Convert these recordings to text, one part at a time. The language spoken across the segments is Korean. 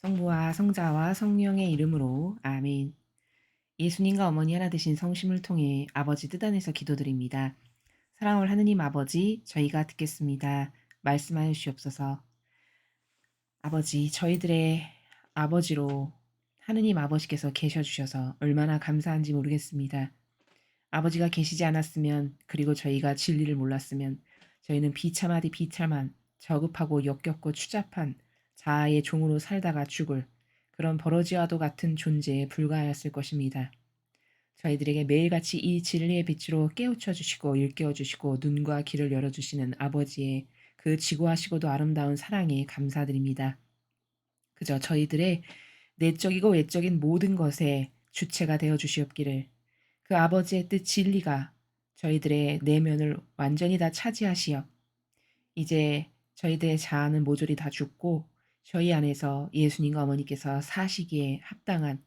성부와 성자와 성령의 이름으로 아멘. 예수님과 어머니 하나 되신 성심을 통해 아버지 뜻 안에서 기도드립니다. 사랑하는 하느님 아버지, 저희가 듣겠습니다. 말씀하여 주시옵소서. 아버지, 저희들의 아버지로 하느님 아버지께서 계셔 주셔서 얼마나 감사한지 모르겠습니다. 아버지가 계시지 않았으면, 그리고 저희가 진리를 몰랐으면 저희는 비참하디 비참한, 저급하고 역겹고 추잡한 자아의 종으로 살다가 죽을 그런 버러지와도 같은 존재에 불과하였을 것입니다. 저희들에게 매일같이 이 진리의 빛으로 깨우쳐 주시고 일깨워 주시고 눈과 귀를 열어주시는 아버지의 그 지고하시고도 아름다운 사랑에 감사드립니다. 그저 저희들의 내적이고 외적인 모든 것에 주체가 되어 주시옵기를, 그 아버지의 뜻 진리가 저희들의 내면을 완전히 다 차지하시어 이제 저희들의 자아는 모조리 다 죽고 저희 안에서 예수님과 어머니께서 사시기에 합당한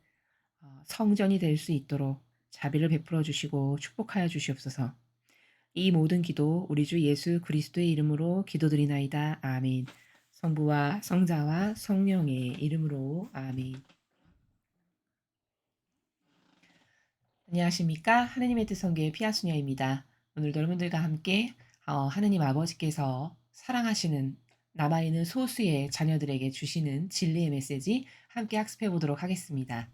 성전이 될 수 있도록 자비를 베풀어 주시고 축복하여 주시옵소서. 이 모든 기도 우리 주 예수 그리스도의 이름으로 기도드리나이다. 아멘. 성부와 성자와 성령의 이름으로 아멘. 안녕하십니까? 하느님의 뜻 성교의 피아수녀입니다. 오늘도 여러분들과 함께 하느님 아버지께서 사랑하시는 남아있는 소수의 자녀들에게 주시는 진리의 메시지 함께 학습해 보도록 하겠습니다.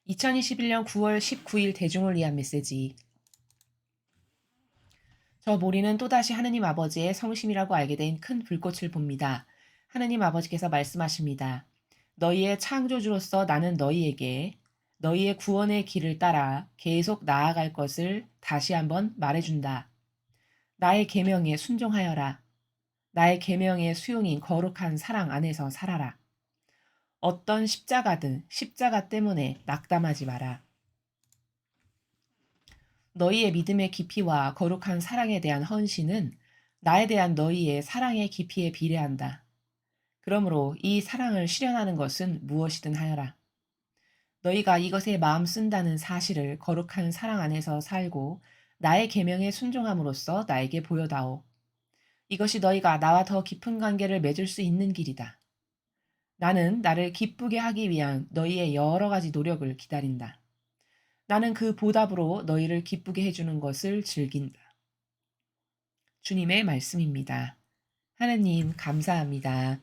2021년 9월 19일 대중을 위한 메시지. 저 모리는 또다시 하느님 아버지의 성심이라고 알게 된 큰 불꽃을 봅니다. 하느님 아버지께서 말씀하십니다. 너희의 창조주로서 나는 너희에게 너희의 구원의 길을 따라 계속 나아갈 것을 다시 한번 말해준다. 나의 계명에 순종하여라. 나의 계명의 수용인 거룩한 사랑 안에서 살아라. 어떤 십자가든 십자가 때문에 낙담하지 마라. 너희의 믿음의 깊이와 거룩한 사랑에 대한 헌신은 나에 대한 너희의 사랑의 깊이에 비례한다. 그러므로 이 사랑을 실현하는 것은 무엇이든 하여라. 너희가 이것에 마음 쓴다는 사실을 거룩한 사랑 안에서 살고 나의 계명에 순종함으로써 나에게 보여다오. 이것이 너희가 나와 더 깊은 관계를 맺을 수 있는 길이다. 나는 나를 기쁘게 하기 위한 너희의 여러 가지 노력을 기다린다. 나는 그 보답으로 너희를 기쁘게 해주는 것을 즐긴다. 주님의 말씀입니다. 하느님 감사합니다.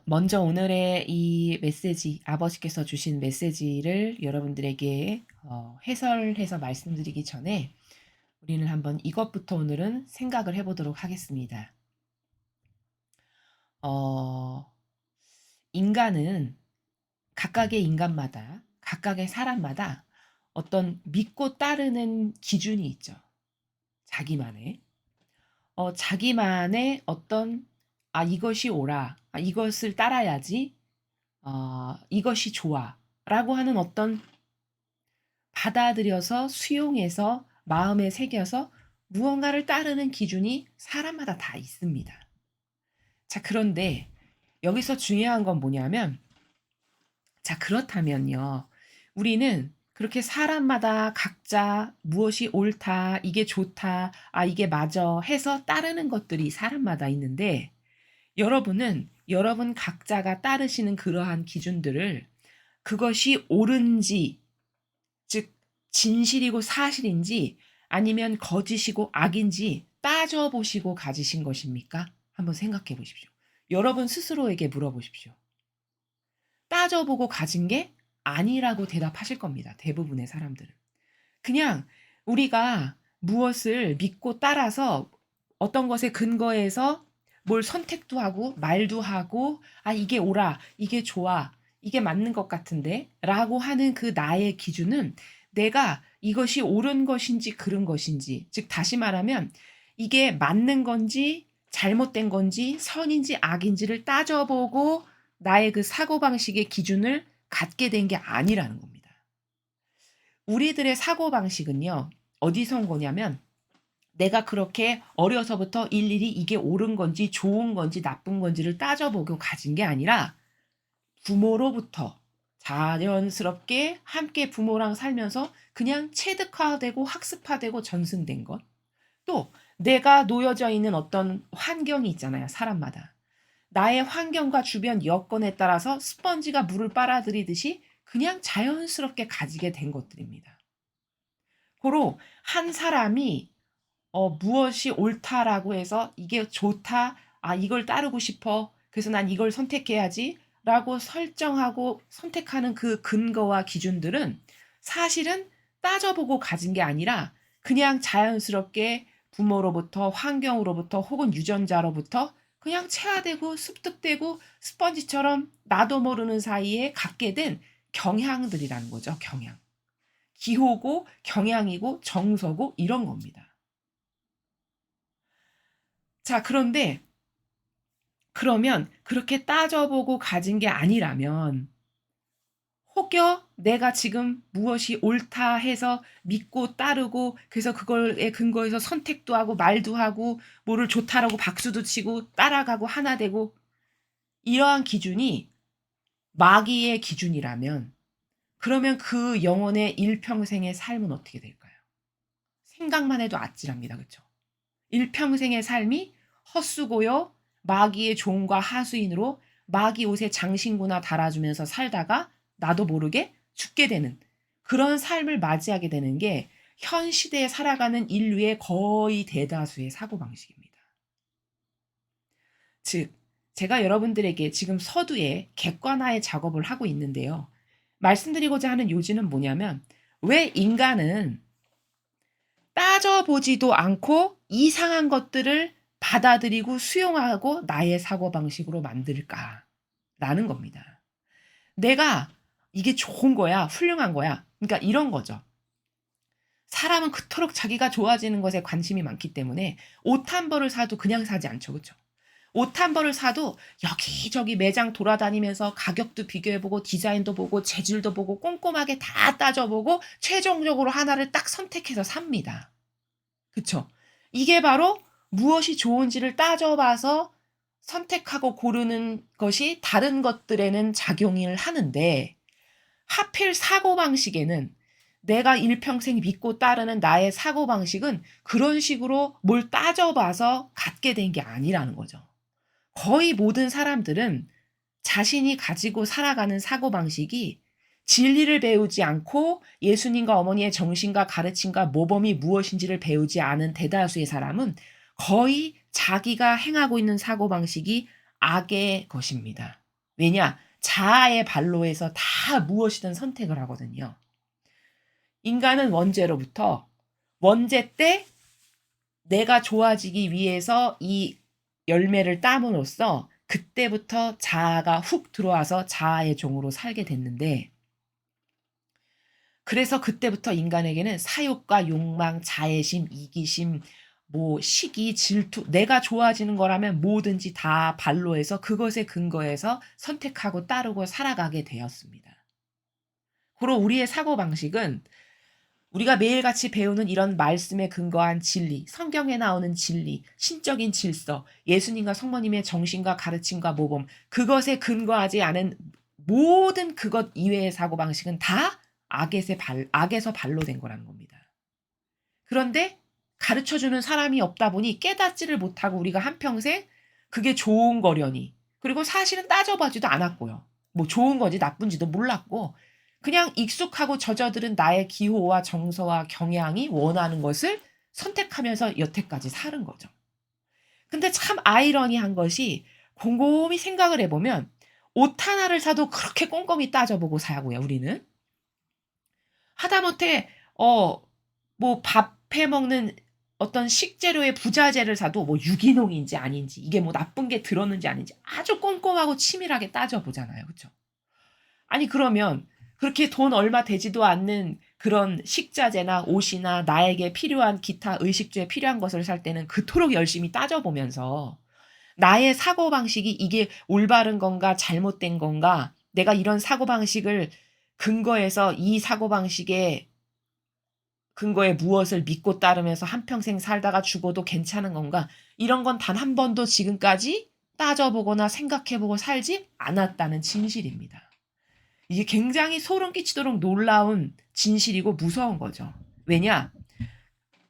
먼저 오늘의 이 메시지, 아버지께서 주신 메시지를 여러분들에게 해설해서 말씀드리기 전에 우리는 한번 이것부터 오늘은 생각을 해보도록 하겠습니다. 어, 인간은 각각의 인간마다, 각각의 사람마다 어떤 믿고 따르는 기준이 있죠. 자기만의. 자기만의 어떤, 이것이 옳아. 이것을 따라야지. 이것이 좋아. 라고 하는 어떤 받아들여서 수용해서 마음에 새겨서 무언가를 따르는 기준이 사람마다 다 있습니다. 자, 그런데 여기서 중요한 건 뭐냐면, 자, 그렇다면요. 우리는 그렇게 사람마다 각자 무엇이 옳다, 이게 좋다, 이게 맞아 해서 따르는 것들이 사람마다 있는데, 여러분은 여러분 각자가 따르시는 그러한 기준들을 그것이 옳은지, 즉 진실이고 사실인지 아니면 거짓이고 악인지 따져보시고 가지신 것입니까? 한번 생각해 보십시오. 여러분 스스로에게 물어보십시오. 따져보고 가진 게 아니라고 대답하실 겁니다. 대부분의 사람들은. 그냥 우리가 무엇을 믿고 따라서 어떤 것에 근거해서 뭘 선택도 하고 말도 하고 이게 옳아, 이게 좋아, 이게 맞는 것 같은데 라고 하는 그 나의 기준은 내가 이것이 옳은 것인지 그른 것인지, 즉 다시 말하면 이게 맞는 건지 잘못된 건지 선인지 악인지를 따져보고 나의 그 사고방식의 기준을 갖게 된 게 아니라는 겁니다. 우리들의 사고방식은요, 어디서 온 거냐면 내가 그렇게 어려서부터 일일이 이게 옳은 건지 좋은 건지 나쁜 건지를 따져보고 가진 게 아니라 부모로부터, 자연스럽게 함께 부모랑 살면서 그냥 체득화되고 학습화되고 전승된 것. 또 내가 놓여져 있는 어떤 환경이 있잖아요, 사람마다. 나의 환경과 주변 여건에 따라서 스펀지가 물을 빨아들이듯이 그냥 자연스럽게 가지게 된 것들입니다. 고로 한 사람이 무엇이 옳다라고 해서 '이게 좋다. 아 이걸 따르고 싶어. 그래서 난 이걸 선택해야지.'라고 설정하고 선택하는 그 근거와 기준들은 사실은 따져 보고 가진 게 아니라 그냥 자연스럽게 부모로부터 환경으로부터 혹은 유전자로부터 그냥 체화되고 습득되고 스펀지처럼 나도 모르는 사이에 갖게 된 경향들이라는 거죠, 경향. 기호고 경향이고 정서고 이런 겁니다. 자 그런데 그러면 그렇게 따져보고 가진 게 아니라면 혹여 내가 지금 무엇이 옳다 해서 믿고 따르고 그래서 그걸에 근거해서 선택도 하고 말도 하고 뭐를 좋다라고 박수도 치고 따라가고 하나 되고 이러한 기준이 마귀의 기준이라면 그러면 그 영혼의 일평생의 삶은 어떻게 될까요? 생각만 해도 아찔합니다. 그쵸? 일평생의 삶이 헛수고요. 마귀의 종과 하수인으로 마귀 옷에 장신구나 달아주면서 살다가 나도 모르게 죽게 되는 그런 삶을 맞이하게 되는 게 현 시대에 살아가는 인류의 거의 대다수의 사고방식입니다. 즉, 제가 여러분들에게 지금 서두에 객관화의 작업을 하고 있는데요. 말씀드리고자 하는 요지는 뭐냐면 왜 인간은 따져보지도 않고 이상한 것들을 받아들이고 수용하고 나의 사고방식으로 만들까라는 겁니다. 내가 이게 좋은 거야, 훌륭한 거야. 그러니까 이런 거죠. 사람은 그토록 자기가 좋아지는 것에 관심이 많기 때문에 옷 한 벌을 사도 그냥 사지 않죠. 그쵸? 옷 한 벌을 사도 여기저기 매장 돌아다니면서 가격도 비교해보고 디자인도 보고 재질도 보고 꼼꼼하게 다 따져보고 최종적으로 하나를 딱 선택해서 삽니다. 그쵸? 이게 바로 무엇이 좋은지를 따져봐서 선택하고 고르는 것이 다른 것들에는 작용을 하는데 하필 사고방식에는 내가 일평생 믿고 따르는 나의 사고방식은 그런 식으로 뭘 따져봐서 갖게 된 게 아니라는 거죠. 거의 모든 사람들은 자신이 가지고 살아가는 사고방식이 진리를 배우지 않고 예수님과 어머니의 정신과 가르침과 모범이 무엇인지를 배우지 않은 대다수의 사람은 거의 자기가 행하고 있는 사고방식이 악의 것입니다. 왜냐? 자아의 발로에서 다 무엇이든 선택을 하거든요. 인간은 원죄로부터 원죄 때 내가 좋아지기 위해서 이 열매를 따므로써 그때부터 자아가 훅 들어와서 자아의 종으로 살게 됐는데 그래서 그때부터 인간에게는 사욕과 욕망, 자애심, 이기심, 뭐 시기, 질투, 내가 좋아지는 거라면 뭐든지 다 발로해서 그것에 근거해서 선택하고 따르고 살아가게 되었습니다. 고로 우리의 사고방식은 우리가 매일같이 배우는 이런 말씀에 근거한 진리, 성경에 나오는 진리, 신적인 질서, 예수님과 성모님의 정신과 가르침과 모범, 그것에 근거하지 않은 모든 그것 이외의 사고방식은 다 악에서 발로된 거라는 겁니다. 그런데 가르쳐주는 사람이 없다 보니 깨닫지를 못하고 우리가 한평생 그게 좋은 거려니 그리고 사실은 따져보지도 않았고요. 뭐 좋은 건지 나쁜지도 몰랐고 그냥 익숙하고 젖어들은 나의 기호와 정서와 경향이 원하는 것을 선택하면서 여태까지 사는 거죠. 근데 참 아이러니한 것이 곰곰이 생각을 해보면 옷 하나를 사도 그렇게 꼼꼼히 따져보고 사고요, 우리는. 하다못해 뭐 밥 해 먹는 어떤 식재료의 부자재를 사도 뭐 유기농인지 아닌지 이게 뭐 나쁜 게 들었는지 아닌지 아주 꼼꼼하고 치밀하게 따져보잖아요. 그쵸? 아니 그러면 그렇게 돈 얼마 되지도 않는 그런 식자재나 옷이나 나에게 필요한 기타 의식주에 필요한 것을 살 때는 그토록 열심히 따져보면서 나의 사고방식이 이게 올바른 건가 잘못된 건가 내가 이런 사고방식을 근거해서 이 사고방식에 근거에 무엇을 믿고 따르면서 한평생 살다가 죽어도 괜찮은 건가? 이런 건 단 한 번도 지금까지 따져보거나 생각해보고 살지 않았다는 진실입니다. 이게 굉장히 소름 끼치도록 놀라운 진실이고 무서운 거죠. 왜냐?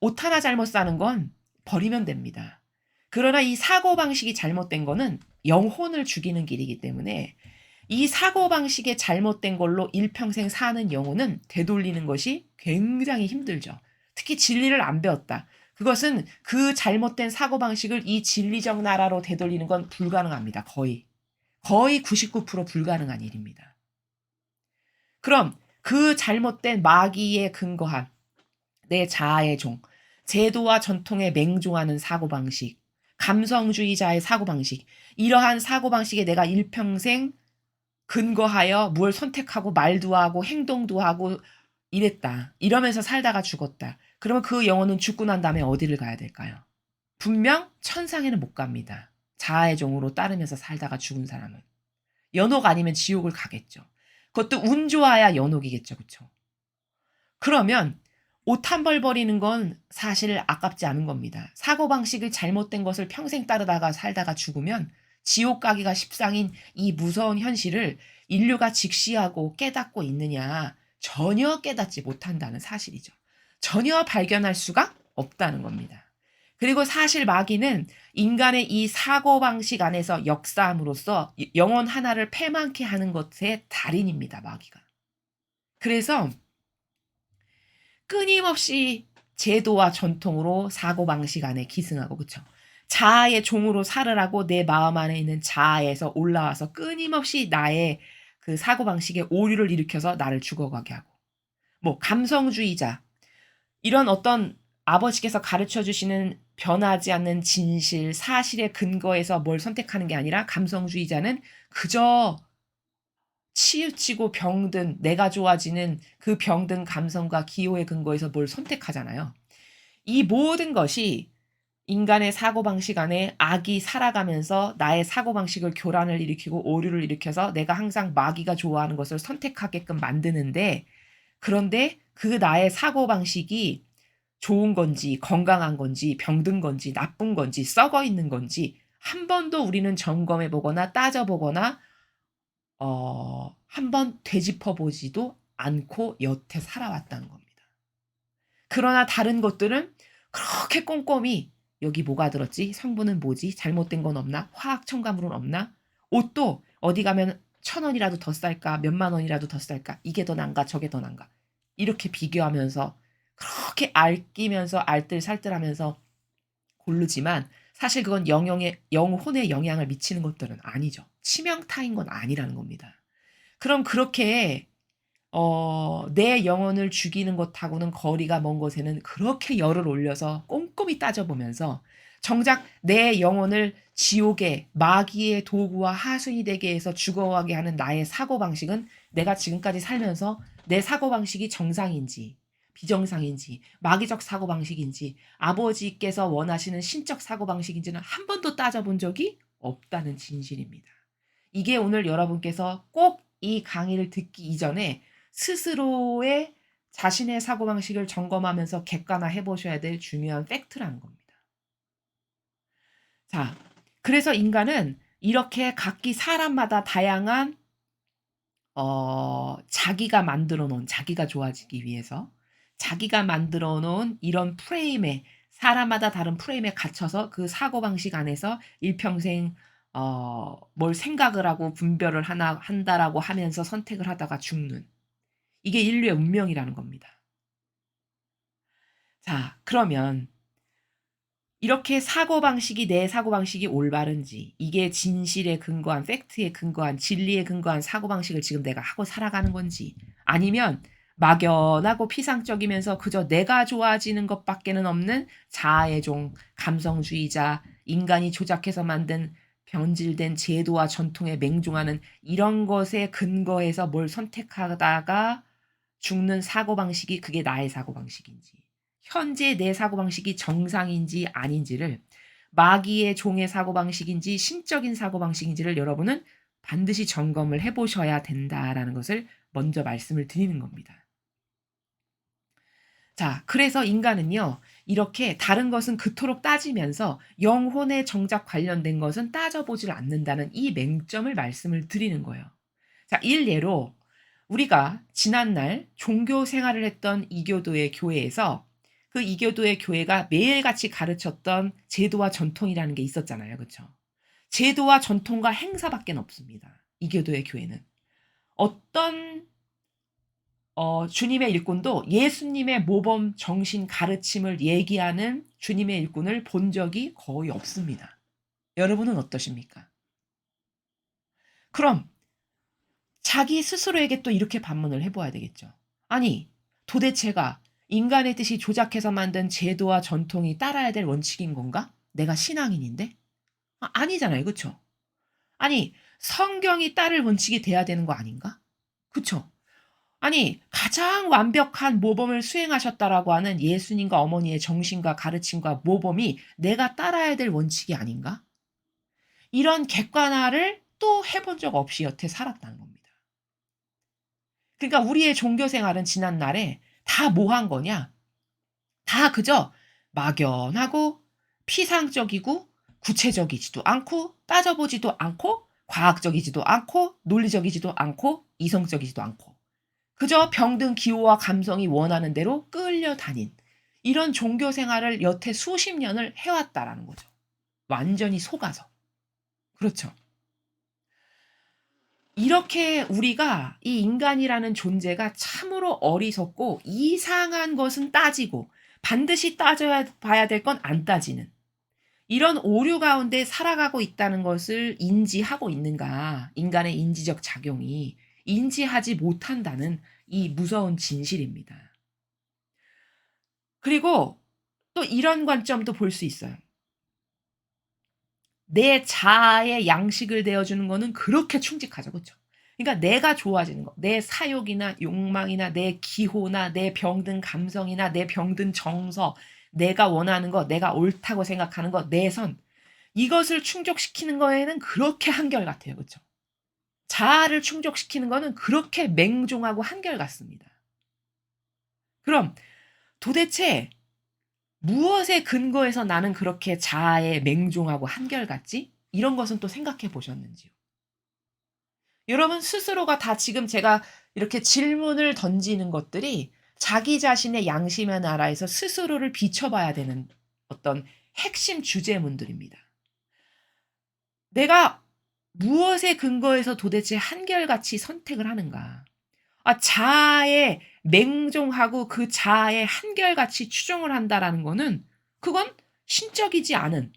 옷 하나 잘못 사는 건 버리면 됩니다. 그러나 이 사고방식이 잘못된 거는 영혼을 죽이는 길이기 때문에 이 사고방식의 잘못된 걸로 일평생 사는 영혼은 되돌리는 것이 굉장히 힘들죠. 특히 진리를 안 배웠다. 그것은 그 잘못된 사고방식을 이 진리적 나라로 되돌리는 건 불가능합니다. 거의 99% 불가능한 일입니다. 그럼 그 잘못된 마귀에 근거한 내 자아의 종, 제도와 전통에 맹종하는 사고방식, 감성주의자의 사고방식, 이러한 사고방식에 내가 일평생 근거하여 뭘 선택하고 말도 하고 행동도 하고 이랬다. 이러면서 살다가 죽었다. 그러면 그 영혼은 죽고 난 다음에 어디를 가야 될까요? 분명 천상에는 못 갑니다. 자아의 종으로 따르면서 살다가 죽은 사람은. 연옥 아니면 지옥을 가겠죠. 그것도 운 좋아야 연옥이겠죠. 그렇죠? 그러면 옷 한 벌 버리는 건 사실 아깝지 않은 겁니다. 사고방식을 잘못된 것을 평생 따르다가 살다가 죽으면 지옥 가기가 십상인 이 무서운 현실을 인류가 직시하고 깨닫고 있느냐? 전혀 깨닫지 못한다는 사실이죠. 전혀 발견할 수가 없다는 겁니다. 그리고 사실 마귀는 인간의 이 사고방식 안에서 역사함으로써 영혼 하나를 패망케 하는 것의 달인입니다. 마귀가. 그래서 끊임없이 제도와 전통으로 사고방식 안에 기승하고 그쵸? 자아의 종으로 살으라고 내 마음 안에 있는 자아에서 올라와서 끊임없이 나의 그 사고방식에 오류를 일으켜서 나를 죽어가게 하고 뭐 감성주의자 이런 어떤 아버지께서 가르쳐 주시는 변하지 않는 진실, 사실의 근거에서 뭘 선택하는 게 아니라 감성주의자는 그저 치우치고 병든 내가 좋아지는 그 병든 감성과 기호의 근거에서 뭘 선택하잖아요. 이 모든 것이 인간의 사고방식 안에 악이 살아가면서 나의 사고방식을 교란을 일으키고 오류를 일으켜서 내가 항상 마귀가 좋아하는 것을 선택하게끔 만드는데 그런데 그 나의 사고방식이 좋은 건지 건강한 건지 병든 건지 나쁜 건지 썩어 있는 건지 한 번도 우리는 점검해 보거나 따져 보거나 한번 되짚어 보지도 않고 여태 살아왔다는 겁니다. 그러나 다른 것들은 그렇게 꼼꼼히 여기 뭐가 들었지? 성분은 뭐지? 잘못된 건 없나? 화학 첨가물은 없나? 옷도 어디 가면 1,000원이라도 더 쌀까? 몇만 원이라도 더 쌀까? 이게 더 난가? 저게 더 난가? 이렇게 비교하면서 그렇게 알끼면서 알뜰살뜰하면서 고르지만 사실 그건 영혼에 영향을 미치는 것들은 아니죠. 치명타인 건 아니라는 겁니다. 그럼 그렇게 내 영혼을 죽이는 것하고는 거리가 먼 것에는 그렇게 열을 올려서 꼼꼼히 따져보면서 정작 내 영혼을 지옥의 마귀의 도구와 하수인이 되게 해서 죽어가게 하는 나의 사고방식은 내가 지금까지 살면서 내 사고방식이 정상인지 비정상인지 마귀적 사고방식인지 아버지께서 원하시는 신적 사고방식인지는 한 번도 따져본 적이 없다는 진실입니다. 이게 오늘 여러분께서 꼭 이 강의를 듣기 이전에 스스로의 자신의 사고방식을 점검하면서 객관화해 보셔야 될 중요한 팩트라는 겁니다. 자, 그래서 인간은 이렇게 각기 사람마다 다양한 자기가 만들어 놓은 자기가 좋아지기 위해서 자기가 만들어 놓은 이런 프레임에 사람마다 다른 프레임에 갇혀서 그 사고방식 안에서 일평생 뭘 생각을 하고 분별을 한다라고 하면서 선택을 하다가 죽는 이게 인류의 운명이라는 겁니다. 자, 그러면 이렇게 사고방식이 내 사고방식이 올바른지 이게 진실에 근거한 팩트에 근거한 진리에 근거한 사고방식을 지금 내가 하고 살아가는 건지 아니면 막연하고 피상적이면서 그저 내가 좋아지는 것밖에는 없는 자아의 종, 감성주의자, 인간이 조작해서 만든 변질된 제도와 전통에 맹종하는 이런 것에 근거해서 뭘 선택하다가 죽는 사고방식이 그게 나의 사고방식인지 현재 내 사고방식이 정상인지 아닌지를 마귀의 종의 사고방식인지 신적인 사고방식인지를 여러분은 반드시 점검을 해보셔야 된다라는 것을 먼저 말씀을 드리는 겁니다. 자, 그래서 인간은요, 이렇게 다른 것은 그토록 따지면서 영혼에 정작 관련된 것은 따져보질 않는다는 이 맹점을 말씀을 드리는 거예요. 자, 일례로 우리가 지난날 종교 생활을 했던 이교도의 교회에서 그 이교도의 교회가 매일같이 가르쳤던 제도와 전통이라는 게 있었잖아요. 그쵸? 제도와 전통과 행사밖엔 없습니다. 이교도의 교회는. 어떤 주님의 일꾼도 예수님의 모범 정신 가르침을 얘기하는 주님의 일꾼을 본 적이 거의 없습니다. 여러분은 어떠십니까? 그럼 자기 스스로에게 또 이렇게 반문을 해 보아야 되겠죠. 아니, 도대체가 인간의 뜻이 조작해서 만든 제도와 전통이 따라야 될 원칙인 건가? 내가 신앙인인데? 아니잖아요. 그쵸? 아니, 성경이 따를 원칙이 돼야 되는 거 아닌가? 그쵸? 아니, 가장 완벽한 모범을 수행하셨다라고 하는 예수님과 어머니의 정신과 가르침과 모범이 내가 따라야 될 원칙이 아닌가? 이런 객관화를 또 해본 적 없이 여태 살았다는 겁니다. 그러니까 우리의 종교 생활은 지난날에 다 뭐 한 거냐? 다 그저 막연하고 피상적이고 구체적이지도 않고 따져보지도 않고 과학적이지도 않고 논리적이지도 않고 이성적이지도 않고 그저 병든 기호와 감성이 원하는 대로 끌려다닌 이런 종교 생활을 여태 수십 년을 해왔다라는 거죠. 완전히 속아서. 그렇죠. 이렇게 우리가 이 인간이라는 존재가 참으로 어리석고 이상한 것은 따지고 반드시 따져야 봐야 될 건 안 따지는 이런 오류 가운데 살아가고 있다는 것을 인지하고 있는가? 인간의 인지적 작용이 인지하지 못한다는 이 무서운 진실입니다. 그리고 또 이런 관점도 볼 수 있어요. 내 자아의 양식을 되어주는 거는 그렇게 충직하죠. 그쵸? 그러니까 내가 좋아지는 거, 내 사욕이나 욕망이나 내 기호나 내 병든 감성이나 내 병든 정서, 내가 원하는 거, 내가 옳다고 생각하는 거, 내 선, 이것을 충족시키는 거에는 그렇게 한결같아요. 그쵸? 자아를 충족시키는 거는 그렇게 맹종하고 한결같습니다. 그럼 도대체 무엇에 근거해서 나는 그렇게 자아에 맹종하고 한결같지? 이런 것은 또 생각해 보셨는지요? 여러분 스스로가 다 지금 제가 이렇게 질문을 던지는 것들이 자기 자신의 양심의 나라에서 스스로를 비춰봐야 되는 어떤 핵심 주제문들입니다. 내가 무엇에 근거해서 도대체 한결같이 선택을 하는가? 자아에 맹종하고 그 자아에 한결같이 추종을 한다라는 거는 그건 신적이지 않은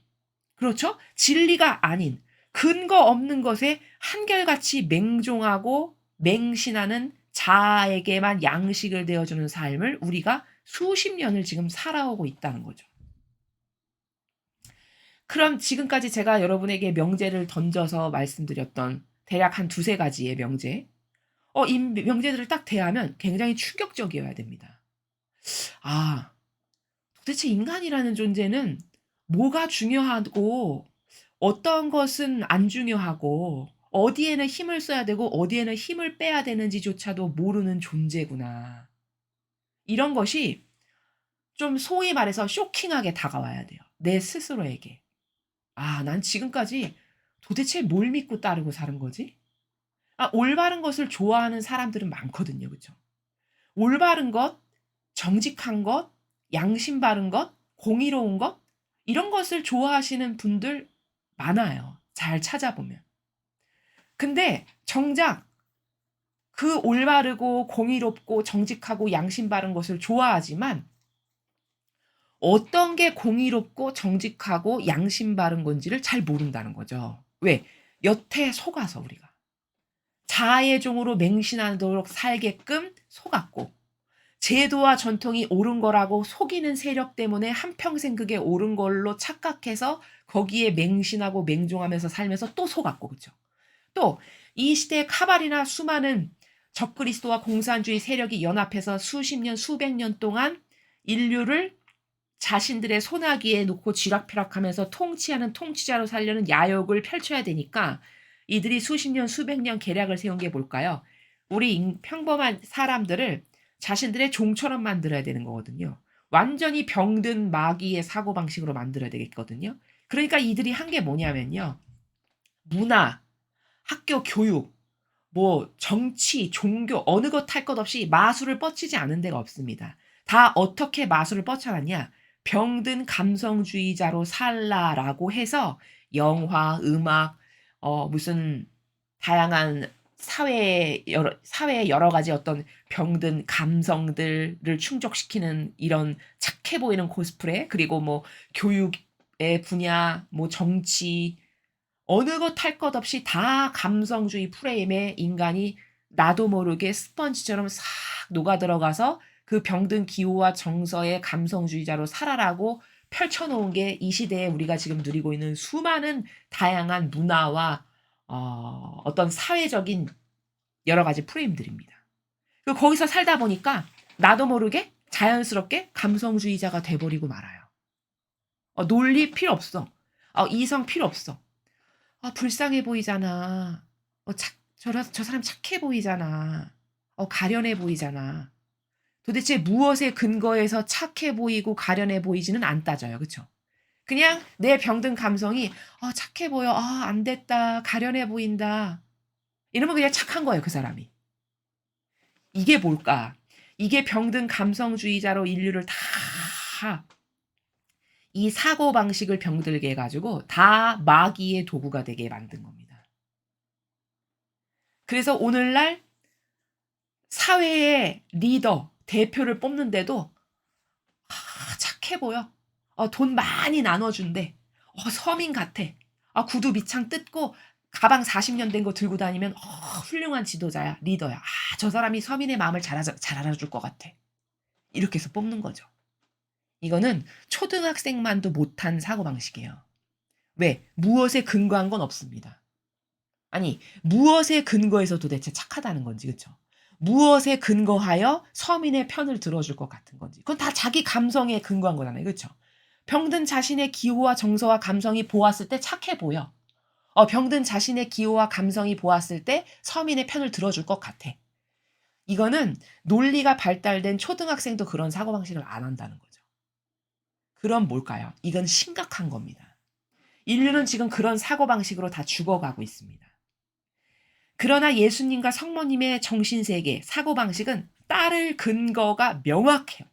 그렇죠? 진리가 아닌 근거 없는 것에 한결같이 맹종하고 맹신하는 자아에게만 양식을 되어주는 삶을 우리가 수십 년을 지금 살아오고 있다는 거죠. 그럼 지금까지 제가 여러분에게 명제를 던져서 말씀드렸던 대략 한 두세 가지의 명제. 이 명제들을 딱 대하면 굉장히 충격적이어야 됩니다. 아, 도대체 인간이라는 존재는 뭐가 중요하고 어떤 것은 안 중요하고 어디에는 힘을 써야 되고 어디에는 힘을 빼야 되는지조차도 모르는 존재구나. 이런 것이 좀 소위 말해서 쇼킹하게 다가와야 돼요. 내 스스로에게. 난 지금까지 도대체 뭘 믿고 따르고 사는 거지? 올바른 것을 좋아하는 사람들은 많거든요. 그쵸? 올바른 것, 정직한 것, 양심 바른 것, 공의로운 것, 이런 것을 좋아하시는 분들 많아요. 잘 찾아보면. 근데 정작 그 올바르고 공의롭고 정직하고 양심 바른 것을 좋아하지만 어떤 게 공의롭고 정직하고 양심 바른 건지를 잘 모른다는 거죠. 왜? 여태 속아서 우리가. 자아의 종으로 맹신하도록 살게끔 속았고 제도와 전통이 옳은 거라고 속이는 세력 때문에 한평생 그게 옳은 걸로 착각해서 거기에 맹신하고 맹종하면서 살면서 또 속았고 그죠. 또 이 시대의 카발이나 수많은 적그리스도와 공산주의 세력이 연합해서 수십 년, 수백 년 동안 인류를 자신들의 손아귀에 놓고 쥐락펴락하면서 통치하는 통치자로 살려는 야욕을 펼쳐야 되니까 이들이 수십 년, 수백 년 계략을 세운 게 뭘까요? 우리 평범한 사람들을 자신들의 종처럼 만들어야 되는 거거든요. 완전히 병든 마귀의 사고방식으로 만들어야 되겠거든요. 그러니까 이들이 한 게 뭐냐면요. 문화, 학교 교육, 뭐 정치, 종교 어느 것 할 것 없이 마술을 뻗치지 않은 데가 없습니다. 다 어떻게 마술을 뻗쳐놨냐? 병든 감성주의자로 살라라고 해서 영화, 음악, 무슨 다양한 사회의 여러 가지 어떤 병든 감성들을 충족시키는 이런 착해 보이는 코스프레, 그리고 뭐 교육의 분야, 뭐 정치, 어느 것 할 것 없이 다 감성주의 프레임에 인간이 나도 모르게 스펀지처럼 싹 녹아들어가서 그 병든 기호와 정서의 감성주의자로 살아라고 펼쳐놓은 게 이 시대에 우리가 지금 누리고 있는 수많은 다양한 문화와 어떤 사회적인 여러 가지 프레임들입니다. 그리고 거기서 살다 보니까 나도 모르게 자연스럽게 감성주의자가 돼버리고 말아요. 논리 필요 없어. 이성 필요 없어. 불쌍해 보이잖아. 저 사람 착해 보이잖아. 가련해 보이잖아. 도대체 무엇에 근거해서 착해 보이고 가련해 보이지는 안 따져요. 그쵸? 그냥 내 병든 감성이 착해 보여. 안 됐다. 가련해 보인다. 이러면 그냥 착한 거예요. 그 사람이. 이게 뭘까? 이게 병든 감성주의자로 인류를 다 이 사고방식을 병들게 해가지고 다 마귀의 도구가 되게 만든 겁니다. 그래서 오늘날 사회의 리더, 대표를 뽑는데도 착해 보여. 돈 많이 나눠준대. 서민 같아. 구두 밑창 뜯고 가방 40년 된 거 들고 다니면 훌륭한 지도자야, 리더야. 저 사람이 서민의 마음을 잘 알아줄 것 같아. 이렇게 해서 뽑는 거죠. 이거는 초등학생만도 못한 사고방식이에요. 왜? 무엇에 근거한 건 없습니다. 아니, 무엇에 근거해서 도대체 착하다는 건지, 그쵸? 무엇에 근거하여 서민의 편을 들어줄 것 같은 건지. 그건 다 자기 감성에 근거한 거잖아요. 그쵸? 병든 자신의 기호와 정서와 감성이 보았을 때 착해 보여. 병든 자신의 기호와 감성이 보았을 때 서민의 편을 들어줄 것 같아. 이거는 논리가 발달된 초등학생도 그런 사고방식을 안 한다는 거죠. 그럼 뭘까요? 이건 심각한 겁니다. 인류는 지금 그런 사고방식으로 다 죽어가고 있습니다. 그러나 예수님과 성모님의 정신세계, 사고방식은 따를 근거가 명확해요.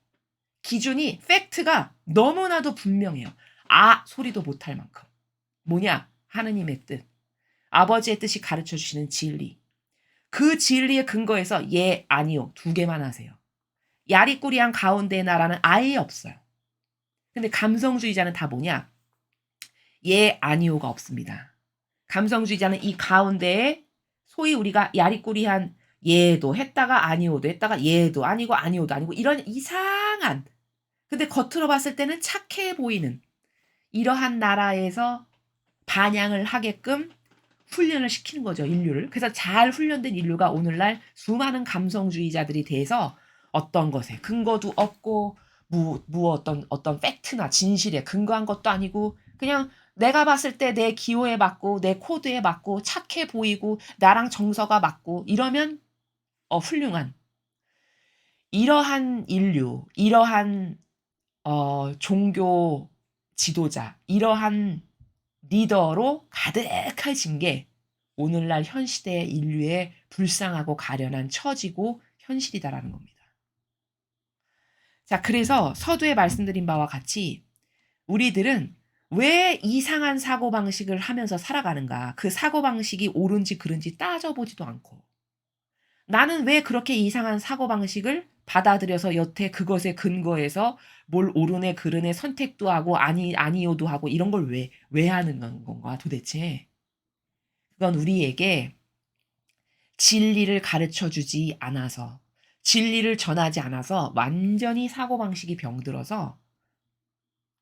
기준이, 팩트가 너무나도 분명해요. 소리도 못할 만큼. 뭐냐? 하느님의 뜻. 아버지의 뜻이 가르쳐 주시는 진리. 그 진리의 근거에서 예, 아니요. 두 개만 하세요. 야리꾸리한 가운데의 나라는 아예 없어요. 근데 감성주의자는 다 뭐냐? 예, 아니요가 없습니다. 감성주의자는 이 가운데에 소위 우리가 야리꾸리한 예도 했다가 아니오도 했다가 예도 아니고 아니오도 아니고 이런 이상한, 근데 겉으로 봤을 때는 착해 보이는 이러한 나라에서 반영을 하게끔 훈련을 시키는 거죠, 인류를. 그래서 잘 훈련된 인류가 오늘날 수많은 감성주의자들이 돼서 어떤 것에 근거도 없고 어떤 팩트나 진실에 근거한 것도 아니고 그냥 내가 봤을 때 내 기호에 맞고 내 코드에 맞고 착해 보이고 나랑 정서가 맞고 이러면 훌륭한 이러한 인류, 이러한 종교 지도자, 이러한 리더로 가득해진 게 오늘날 현 시대의 인류의 불쌍하고 가련한 처지고 현실이다라는 겁니다. 자, 그래서 서두에 말씀드린 바와 같이 우리들은 왜 이상한 사고방식을 하면서 살아가는가? 그 사고방식이 옳은지 그른지 따져보지도 않고 나는 왜 그렇게 이상한 사고방식을 받아들여서 여태 그것에 근거해서 뭘 옳으네 그르네 선택도 하고 아니요도 하고 이런 걸 왜 하는 건가 도대체? 그건 우리에게 진리를 가르쳐 주지 않아서, 진리를 전하지 않아서 완전히 사고방식이 병들어서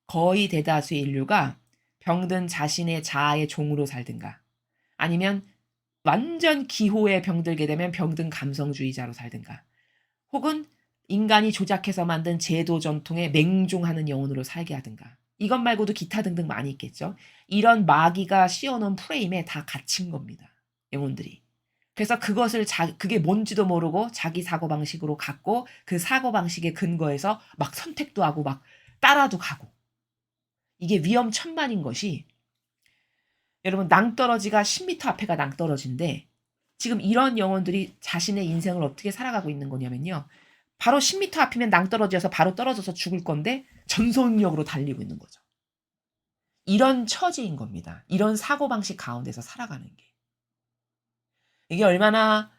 거의 대다수의 인류가 병든 자신의 자아의 종으로 살든가 아니면 완전 기호에 병들게 되면 병든 감성주의자로 살든가 혹은 인간이 조작해서 만든 제도 전통에 맹종하는 영혼으로 살게 하든가 이것 말고도 기타 등등 많이 있겠죠. 이런 마귀가 씌워놓은 프레임에 다 갇힌 겁니다. 영혼들이. 그래서 그것을 그게 뭔지도 모르고 자기 사고방식으로 갖고 그 사고방식에 근거해서 막 선택도 하고 막 따라도 가고 이게 위험천만인 것이 여러분 낭떠러지가 10m 앞에가 낭떠러지인데 지금 이런 영혼들이 자신의 인생을 어떻게 살아가고 있는 거냐면요. 바로 10m 앞이면 낭떠러지여서 바로 떨어져서 죽을 건데 전속력으로 달리고 있는 거죠. 이런 처지인 겁니다. 이런 사고방식 가운데서 살아가는 게. 이게 얼마나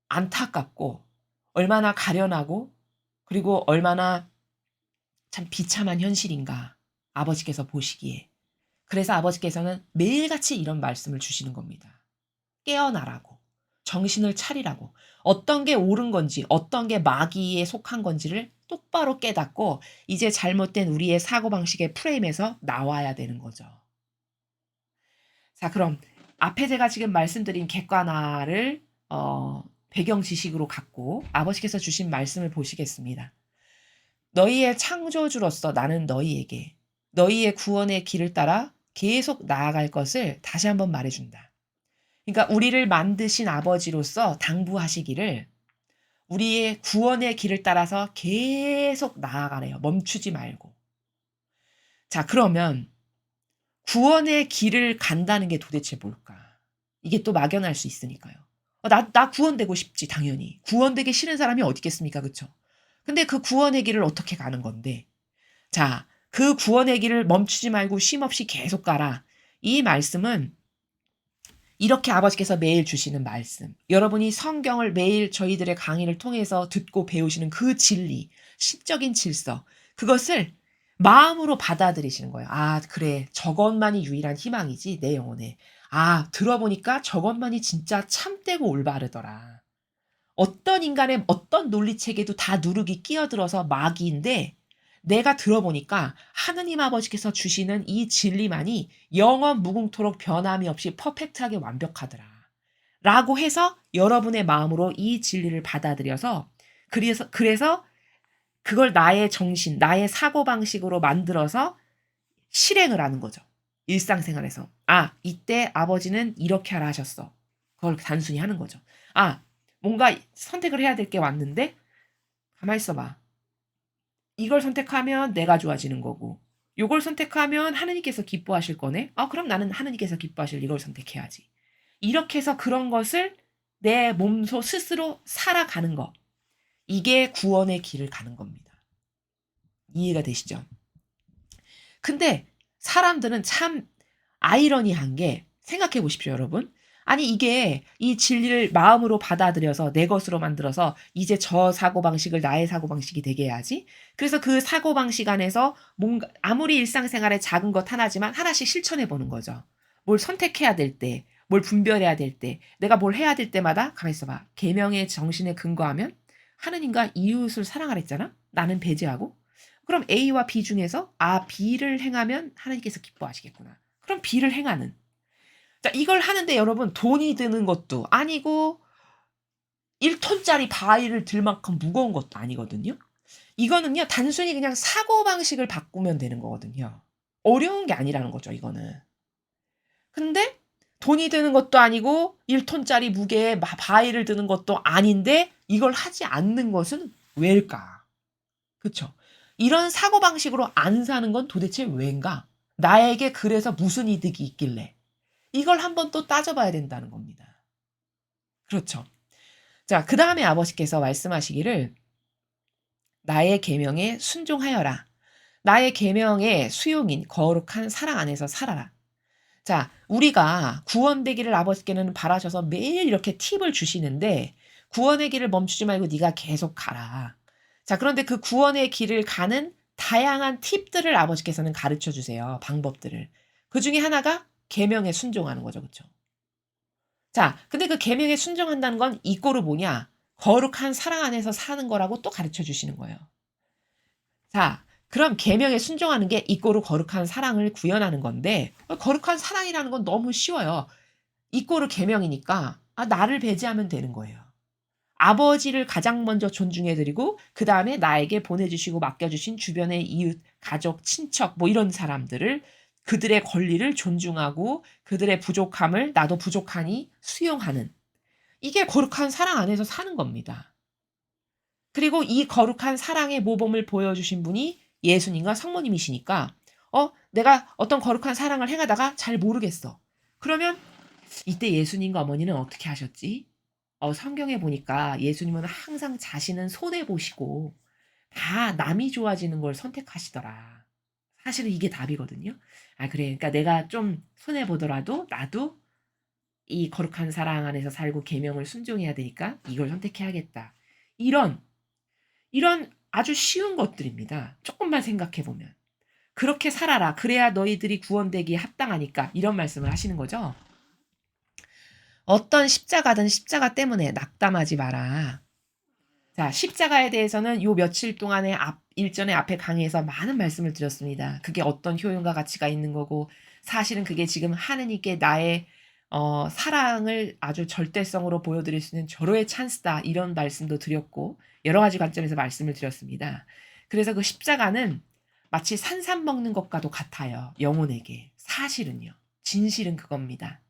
안타깝고 얼마나 가련하고 그리고 얼마나 참 비참한 현실인가 아버지께서 보시기에. 그래서 아버지께서는 매일같이 이런 말씀을 주시는 겁니다. 깨어나라고. 정신을 차리라고. 어떤 게 옳은 건지 어떤 게 마귀에 속한 건지를 똑바로 깨닫고 이제 잘못된 우리의 사고방식의 프레임에서 나와야 되는 거죠. 자, 그럼 앞에 제가 지금 말씀드린 객관화를 배경 지식으로 갖고 아버지께서 주신 말씀을 보시겠습니다. 너희의 창조주로서 나는 너희에게 너희의 구원의 길을 따라 계속 나아갈 것을 다시 한번 말해준다. 그러니까 우리를 만드신 아버지로서 당부하시기를 우리의 구원의 길을 따라서 계속 나아가래요. 멈추지 말고. 자, 그러면 구원의 길을 간다는 게 도대체 뭘까? 이게 또 막연할 수 있으니까요. 나 구원되고 싶지, 당연히. 구원되기 싫은 사람이 어디 있겠습니까? 그쵸? 근데 그 구원의 길을 어떻게 가는 건데? 자, 그 구원의 길을 멈추지 말고 쉼없이 계속 가라. 이 말씀은 이렇게 아버지께서 매일 주시는 말씀. 여러분이 성경을 매일 저희들의 강의를 통해서 듣고 배우시는 그 진리, 신적인 질서. 그것을 마음으로 받아들이시는 거예요. 아, 그래. 저것만이 유일한 희망이지, 내 영혼에. 아, 들어보니까 저것만이 진짜 참되고 올바르더라. 어떤 인간의 어떤 논리체계도 다 누르기 끼어들어서 마귀인데 내가 들어보니까 하느님 아버지께서 주시는 이 진리만이 영원 무궁토록 변함이 없이 퍼펙트하게 완벽하더라. 라고 해서 여러분의 마음으로 이 진리를 받아들여서 그래서 그걸 나의 정신, 나의 사고방식으로 만들어서 실행을 하는 거죠. 일상생활에서. 아, 이때 아버지는 이렇게 하라 하셨어. 그걸 단순히 하는 거죠. 아, 뭔가 선택을 해야 될 게 왔는데 가만히 있어봐. 이걸 선택하면 내가 좋아지는 거고 요걸 선택하면 하느님께서 기뻐하실 거네. 그럼 나는 하느님께서 기뻐하실 이걸 선택해야지. 이렇게 해서 그런 것을 내 몸소 스스로 살아가는 것. 이게 구원의 길을 가는 겁니다. 이해가 되시죠? 근데 사람들은 참 아이러니한 게 생각해 보십시오, 여러분. 아니 이게 이 진리를 마음으로 받아들여서 내 것으로 만들어서 이제 저 사고방식을 나의 사고방식이 되게 해야지. 그래서 그 사고방식 안에서 뭔가 아무리 일상생활에 작은 것 하나지만 하나씩 실천해 보는 거죠. 뭘 선택해야 될 때, 뭘 분별해야 될 때, 내가 뭘 해야 될 때마다 가만히 있어봐. 계명의 정신에 근거하면 하느님과 이웃을 사랑하랬잖아. 나는 배제하고. 그럼 A와 B 중에서 B를 행하면 하나님께서 기뻐하시겠구나. 그럼 B를 행하는. 자, 이걸 하는데 여러분 돈이 드는 것도 아니고 1톤짜리 바위를 들 만큼 무거운 것도 아니거든요. 이거는요, 단순히 그냥 사고방식을 바꾸면 되는 거거든요. 어려운 게 아니라는 거죠, 이거는. 근데 돈이 드는 것도 아니고 1톤짜리 무게의 바위를 드는 것도 아닌데 이걸 하지 않는 것은 왜일까? 그쵸? 이런 사고방식으로 안 사는 건 도대체 왜인가? 나에게 그래서 무슨 이득이 있길래? 이걸 한번 또 따져봐야 된다는 겁니다. 그렇죠. 자, 그 다음에 아버지께서 말씀하시기를 나의 계명에 순종하여라. 나의 계명의 수용인 거룩한 사랑 안에서 살아라. 자, 우리가 구원되기를 아버지께는 바라셔서 매일 이렇게 팁을 주시는데 구원의 길을 멈추지 말고 네가 계속 가라. 자, 그런데 그 구원의 길을 가는 다양한 팁들을 아버지께서는 가르쳐 주세요. 방법들을. 그 중에 하나가 계명에 순종하는 거죠. 그렇죠? 자, 근데 그 계명에 순종한다는 건 이꼬르 뭐냐? 거룩한 사랑 안에서 사는 거라고 또 가르쳐 주시는 거예요. 자, 그럼 계명에 순종하는 게 이꼬르 거룩한 사랑을 구현하는 건데 거룩한 사랑이라는 건 너무 쉬워요. 이꼬르 계명이니까 나를 배제하면 되는 거예요. 아버지를 가장 먼저 존중해드리고 그 다음에 나에게 보내주시고 맡겨주신 주변의 이웃, 가족, 친척 뭐 이런 사람들을 그들의 권리를 존중하고 그들의 부족함을 나도 부족하니 수용하는 이게 거룩한 사랑 안에서 사는 겁니다. 그리고 이 거룩한 사랑의 모범을 보여주신 분이 예수님과 성모님이시니까 내가 어떤 거룩한 사랑을 행하다가 잘 모르겠어. 그러면 이때 예수님과 어머니는 어떻게 하셨지? 성경에 보니까 예수님은 항상 자신은 손해 보시고 다 남이 좋아지는 걸 선택하시더라. 사실은 이게 답이거든요. 그래. 그러니까 내가 좀 손해 보더라도 나도 이 거룩한 사랑 안에서 살고 계명을 순종해야 되니까 이걸 선택해야겠다. 이런 아주 쉬운 것들입니다. 조금만 생각해 보면. 그렇게 살아라. 그래야 너희들이 구원되기에 합당하니까. 이런 말씀을 하시는 거죠. 어떤 십자가든 십자가 때문에 낙담하지 마라. 자, 십자가에 대해서는 요 며칠 동안의 일전에 앞에 강의에서 많은 말씀을 드렸습니다. 그게 어떤 효용과 가치가 있는 거고, 사실은 그게 지금 하느님께 나의 사랑을 아주 절대성으로 보여드릴 수 있는 절호의 찬스다. 이런 말씀도 드렸고, 여러 가지 관점에서 말씀을 드렸습니다. 그래서 그 십자가는 마치 산삼 먹는 것과도 같아요. 영혼에게. 사실은요. 진실은 그겁니다.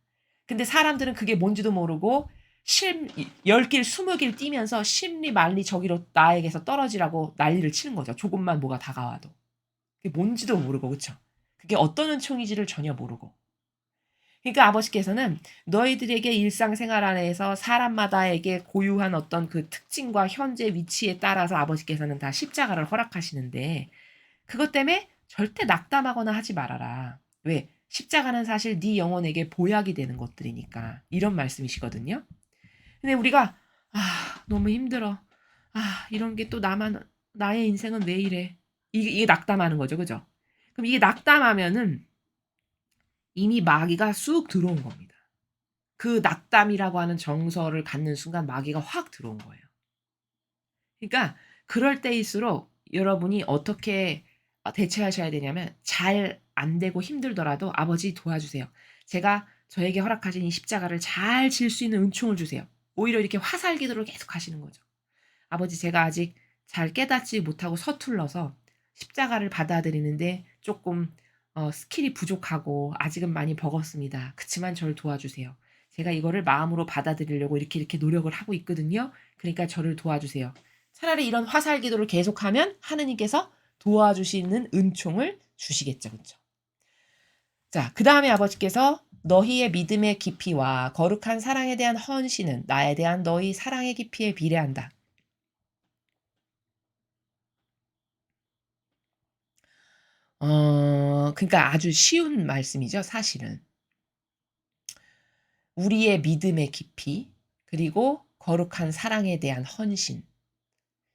근데 사람들은 그게 뭔지도 모르고 10길 20길 뛰면서 십리 만리 저기로 나에게서 떨어지라고 난리를 치는 거죠. 조금만 뭐가 다가와도. 그게 뭔지도 모르고, 그쵸? 그게 어떤 은총인지를 전혀 모르고. 그러니까 아버지께서는 너희들에게 일상생활 안에서 사람마다에게 고유한 어떤 그 특징과 현재 위치에 따라서 아버지께서는 다 십자가를 허락하시는데, 그것 때문에 절대 낙담하거나 하지 말아라. 왜? 십자가는 사실 네 영혼에게 보약이 되는 것들이니까. 이런 말씀이시거든요. 근데 우리가 너무 힘들어. 이런 게 또 나의 인생은 왜 이래? 이게 낙담하는 거죠. 그죠? 그럼 이게 낙담하면은 이미 마귀가 쑥 들어온 겁니다. 그 낙담이라고 하는 정서를 갖는 순간 마귀가 확 들어온 거예요. 그러니까 그럴 때일수록 여러분이 어떻게 대처하셔야 되냐면, 잘 안 되고 힘들더라도 아버지 도와주세요. 제가 저에게 허락하신 이 십자가를 잘 질 수 있는 은총을 주세요. 오히려 이렇게 화살 기도를 계속 하시는 거죠. 아버지, 제가 아직 잘 깨닫지 못하고 서툴러서 십자가를 받아들이는데 조금 스킬이 부족하고 아직은 많이 버겁습니다. 그치만 저를 도와주세요. 제가 이거를 마음으로 받아들이려고 이렇게 노력을 하고 있거든요. 그러니까 저를 도와주세요. 차라리 이런 화살 기도를 계속하면 하느님께서 도와주시는 은총을 주시겠죠. 그렇죠? 자, 그 다음에 아버지께서 너희의 믿음의 깊이와 거룩한 사랑에 대한 헌신은 나에 대한 너희 사랑의 깊이에 비례한다. 그러니까 아주 쉬운 말씀이죠, 사실은. 우리의 믿음의 깊이, 그리고 거룩한 사랑에 대한 헌신.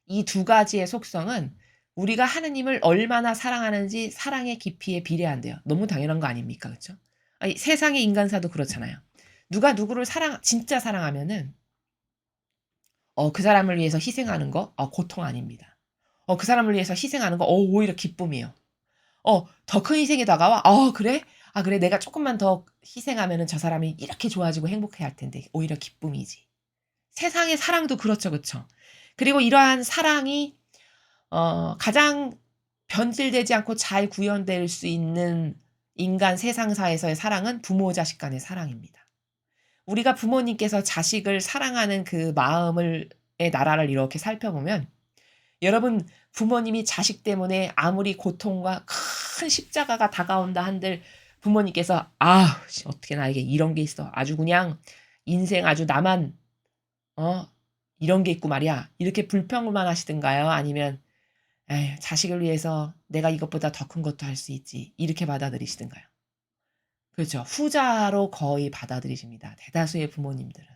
이 두 가지의 속성은 우리가 하느님을 얼마나 사랑하는지 사랑의 깊이에 비례한대요. 너무 당연한 거 아닙니까? 그렇죠? 아니, 세상의 인간사도 그렇잖아요. 누가 누구를 진짜 사랑하면은 그 사람을 위해서 희생하는 거 고통 아닙니다. 그 사람을 위해서 희생하는 거 오히려 기쁨이에요. 더 큰 희생이 다가와? 그래? 그래. 내가 조금만 더 희생하면은 저 사람이 이렇게 좋아지고 행복해 할 텐데. 오히려 기쁨이지. 세상의 사랑도 그렇죠. 그쵸? 그리고 이러한 사랑이 가장 변질되지 않고 잘 구현될 수 있는 인간 세상사에서의 사랑은 부모 자식 간의 사랑입니다. 우리가 부모님께서 자식을 사랑하는 그 마음의 나라를 이렇게 살펴보면, 여러분 부모님이 자식 때문에 아무리 고통과 큰 십자가가 다가온다 한들 부모님께서 어떻게 나에게 이런 게 있어. 아주 그냥 인생 아주 나만 이런 게 있고 말이야. 이렇게 불평만 하시든가요? 아니면 에휴, 자식을 위해서 내가 이것보다 더 큰 것도 할 수 있지. 이렇게 받아들이시든가요? 그렇죠. 후자로 거의 받아들이십니다. 대다수의 부모님들은.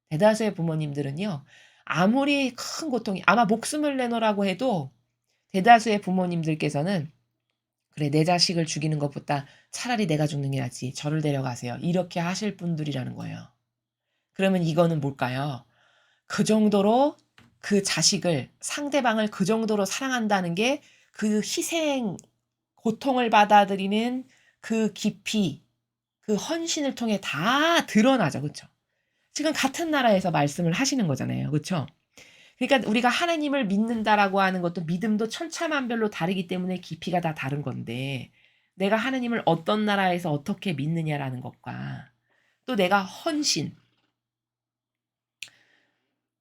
대다수의 부모님들은요. 아무리 큰 고통이 아마 목숨을 내놓으라고 해도 대다수의 부모님들께서는 그래 내 자식을 죽이는 것보다 차라리 내가 죽는 게 낫지. 저를 데려가세요. 이렇게 하실 분들이라는 거예요. 그러면 이거는 뭘까요? 그 정도로 그 자식을 상대방을 그 정도로 사랑한다는 게 그 희생, 고통을 받아들이는 그 깊이, 그 헌신을 통해 다 드러나죠. 그쵸? 지금 같은 나라에서 말씀을 하시는 거잖아요. 그쵸? 그러니까 우리가 하나님을 믿는다라고 하는 것도 믿음도 천차만별로 다르기 때문에 깊이가 다 다른 건데, 내가 하나님을 어떤 나라에서 어떻게 믿느냐라는 것과 또 내가 헌신,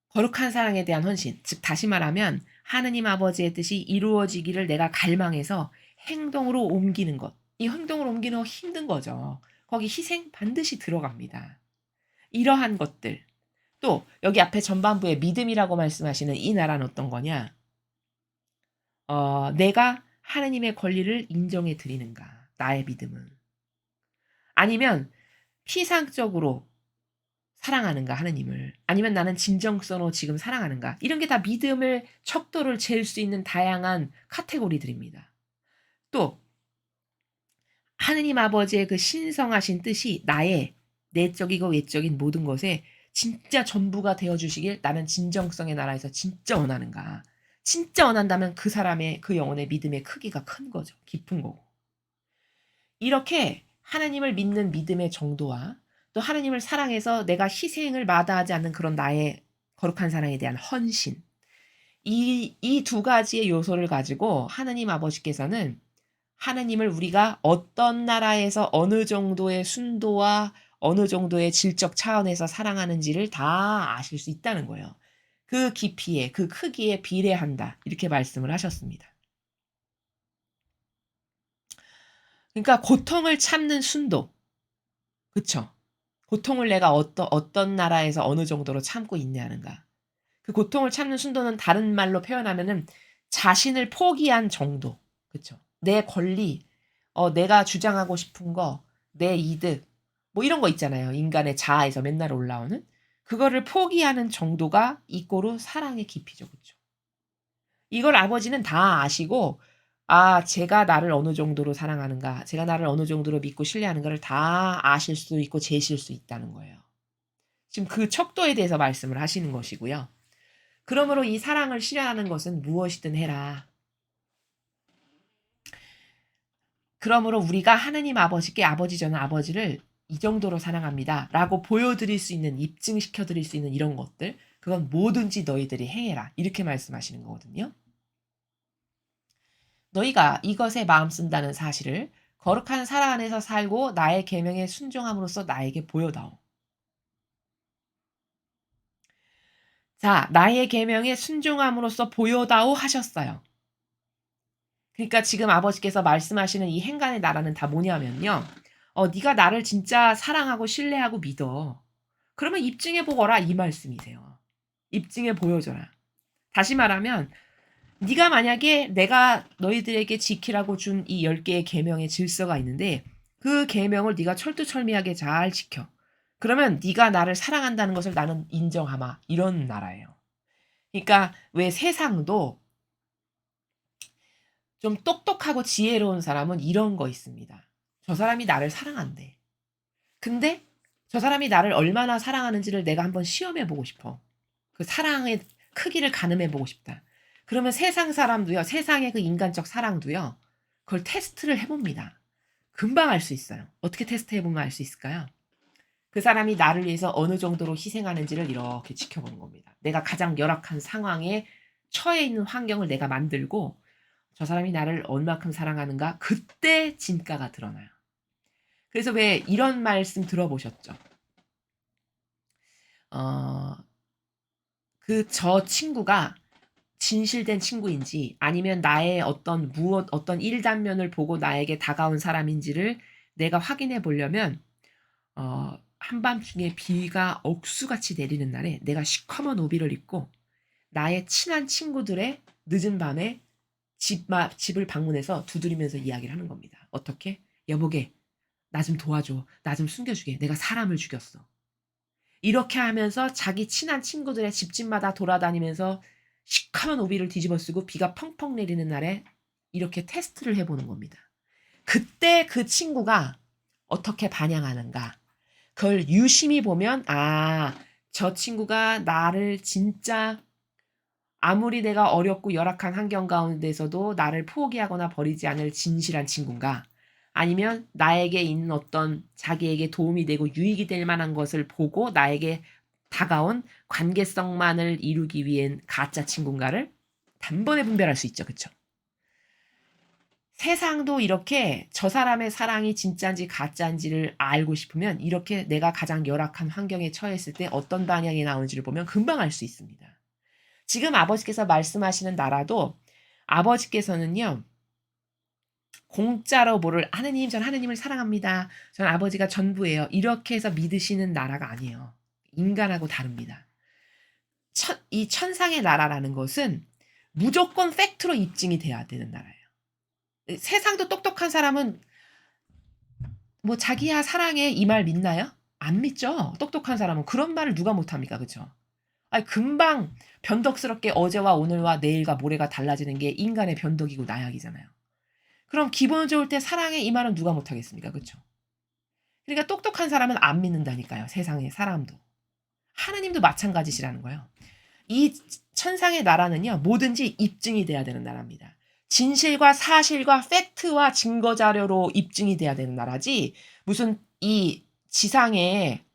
거룩한 사랑에 대한 헌신, 즉 다시 말하면 하느님 아버지의 뜻이 이루어지기를 내가 갈망해서 행동으로 옮기는 것. 이 행동으로 옮기는 거 힘든 거죠. 거기 희생 반드시 들어갑니다. 이러한 것들. 또 여기 앞에 전반부에 믿음이라고 말씀하시는 이 나라는 어떤 거냐? 내가 하느님의 권리를 인정해 드리는가? 나의 믿음은. 아니면 피상적으로 사랑하는가 하느님을. 아니면 나는 진정성으로 지금 사랑하는가. 이런 게 다 믿음을 척도를 잴 수 있는 다양한 카테고리들입니다. 또 하느님 아버지의 그 신성하신 뜻이 나의 내적이고 외적인 모든 것에 진짜 전부가 되어 주시길 나는 진정성의 나라에서 진짜 원하는가. 진짜 원한다면 그 사람의 그 영혼의 믿음의 크기가 큰 거죠. 깊은 거고. 이렇게 하나님을 믿는 믿음의 정도와 또 하나님을 사랑해서 내가 희생을 마다하지 않는 그런 나의 거룩한 사랑에 대한 헌신. 이 두 가지의 요소를 가지고 하나님 아버지께서는 하나님을 우리가 어떤 나라에서 어느 정도의 순도와 어느 정도의 질적 차원에서 사랑하는지를 다 아실 수 있다는 거예요. 그 깊이에 그 크기에 비례한다. 이렇게 말씀을 하셨습니다. 그러니까 고통을 참는 순도. 그쵸? 고통을 내가 어떤 나라에서 어느 정도로 참고 있냐는가. 그 고통을 참는 순도는 다른 말로 표현하면은 자신을 포기한 정도. 그쵸? 내 권리, 내가 주장하고 싶은 거, 내 이득, 뭐 이런 거 있잖아요. 인간의 자아에서 맨날 올라오는. 그거를 포기하는 정도가 이꼬르 사랑의 깊이죠. 그쵸? 이걸 아버지는 다 아시고, 제가 나를 어느 정도로 사랑하는가, 제가 나를 어느 정도로 믿고 신뢰하는가를 다 아실 수 있고 제실 수 있다는 거예요. 지금 그 척도에 대해서 말씀을 하시는 것이고요. 그러므로 이 사랑을 실현하는 것은 무엇이든 해라. 그러므로 우리가 하느님 아버지께 아버지 저는 아버지를 이 정도로 사랑합니다. 라고 보여드릴 수 있는, 입증시켜 드릴 수 있는 이런 것들, 그건 뭐든지 너희들이 행해라. 이렇게 말씀하시는 거거든요. 너희가 이것에 마음 쓴다는 사실을 거룩한 사랑 안에서 살고 나의 계명에 순종함으로써 나에게 보여다오. 자, 나의 계명에 순종함으로써 보여다오 하셨어요. 그러니까 지금 아버지께서 말씀하시는 이 행간의 나라는 다 뭐냐면요. 네가 나를 진짜 사랑하고 신뢰하고 믿어. 그러면 입증해 보거라 이 말씀이세요. 입증해 보여줘라. 다시 말하면 네가 만약에 내가 너희들에게 지키라고 준 이 10개의 계명의 질서가 있는데 그 계명을 네가 철두철미하게 잘 지켜. 그러면 네가 나를 사랑한다는 것을 나는 인정하마. 이런 나라예요. 그러니까 왜 세상도 좀 똑똑하고 지혜로운 사람은 이런 거 있습니다. 저 사람이 나를 사랑한대. 근데 저 사람이 나를 얼마나 사랑하는지를 내가 한번 시험해 보고 싶어. 그 사랑의 크기를 가늠해 보고 싶다. 그러면 세상 사람도요. 세상의 그 인간적 사랑도요. 그걸 테스트를 해 봅니다. 금방 알 수 있어요. 어떻게 테스트해 보면 알 수 있을까요? 그 사람이 나를 위해서 어느 정도로 희생하는지를 이렇게 지켜보는 겁니다. 내가 가장 열악한 상황에 처해 있는 환경을 내가 만들고 저 사람이 나를 얼마큼 사랑하는가? 그때 진가가 드러나요. 그래서 왜 이런 말씀 들어보셨죠? 어, 저 친구가 진실된 친구인지 아니면 나의 어떤 일 단면을 보고 나에게 다가온 사람인지를 내가 확인해 보려면 한밤중에 비가 억수같이 내리는 날에 내가 시커먼 우비를 입고 나의 친한 친구들의 늦은 밤에 집을 방문해서 두드리면서 이야기를 하는 겁니다. 어떻게? 여보게, 나 좀 도와줘. 나 좀 숨겨주게. 내가 사람을 죽였어. 이렇게 하면서 자기 친한 친구들의 집집마다 돌아다니면서 시커먼 우비를 뒤집어 쓰고 비가 펑펑 내리는 날에 이렇게 테스트를 해보는 겁니다. 그때 그 친구가 어떻게 반응하는가. 그걸 유심히 보면 저 친구가 나를 진짜 아무리 내가 어렵고 열악한 환경 가운데서도 나를 포기하거나 버리지 않을 진실한 친구인가? 아니면 나에게 있는 어떤 자기에게 도움이 되고 유익이 될 만한 것을 보고 나에게 다가온 관계성만을 이루기 위한 가짜 친구인가를 단번에 분별할 수 있죠. 그쵸? 세상도 이렇게 저 사람의 사랑이 진짜인지 가짜인지를 알고 싶으면 이렇게 내가 가장 열악한 환경에 처했을 때 어떤 방향이 나오는지를 보면 금방 알 수 있습니다. 지금 아버지께서 말씀하시는 나라도 아버지께서는요. 공짜로 뭐를 하느님 전 하느님을 사랑합니다. 전 아버지가 전부예요. 이렇게 해서 믿으시는 나라가 아니에요. 인간하고 다릅니다. 이 천상의 나라라는 것은 무조건 팩트로 입증이 돼야 되는 나라예요. 세상도 똑똑한 사람은 뭐 자기야 사랑해 이 말 믿나요? 안 믿죠. 똑똑한 사람은 그런 말을 누가 못합니까, 그렇죠? 아니 금방 변덕스럽게 어제와 오늘과 내일과 모레가 달라지는 게 인간의 변덕이고 나약이잖아요. 그럼 기분 좋을 때 사랑해 이 말은 누가 못하겠습니까, 그렇죠? 그러니까 똑똑한 사람은 안 믿는다니까요, 세상의 사람도. 하느님도 마찬가지시라는 거예요. 이 천상의 나라는요, 뭐든지 입증이 돼야 되는 나라입니다. 진실과 사실과 팩트와 증거 자료로 입증이 돼야 되는 나라지, 무슨 이 지상에